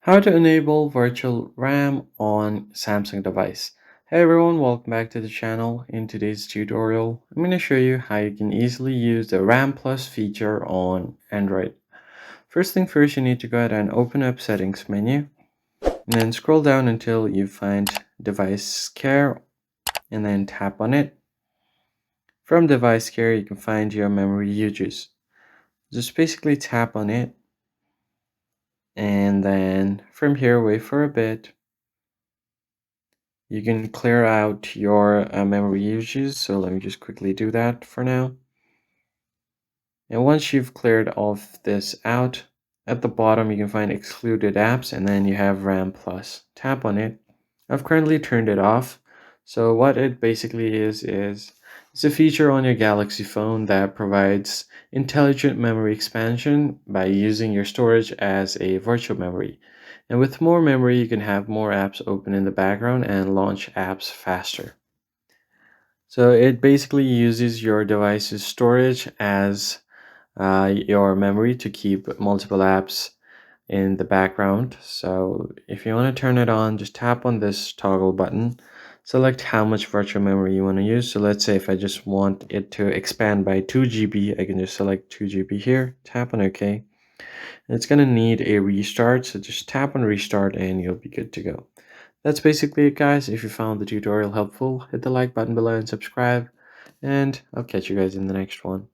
How to enable virtual RAM on Samsung device. Hey everyone, welcome back to the channel. In today's tutorial, I'm going to show you how you can easily use the RAM Plus feature on Android. First thing first, you need to go ahead and open up settings menu and then scroll down until you find device care and then tap on it. From device care, you can find your memory uses. Just basically tap on it and then from here, wait for a bit. You can clear out your memory uses, so let me just quickly do that for now. And once you've cleared all of this out, at the bottom you can find excluded apps and then you have RAM Plus. Tap on it. I've currently turned it off. So what it basically is it's a feature on your Galaxy phone that provides intelligent memory expansion by using your storage as a virtual memory. And with more memory, you can have more apps open in the background and launch apps faster. So it basically uses your device's storage as your memory to keep multiple apps in the background. So if you want to turn it on, just tap on this toggle button. Select how much virtual memory you want to use. So let's say if I just want it to expand by 2 GB, I can just select 2 GB here, tap on OK. And it's going to need a restart, so just tap on restart and you'll be good to go. That's basically it, guys. If you found the tutorial helpful, hit the like button below and subscribe, and I'll catch you guys in the next one.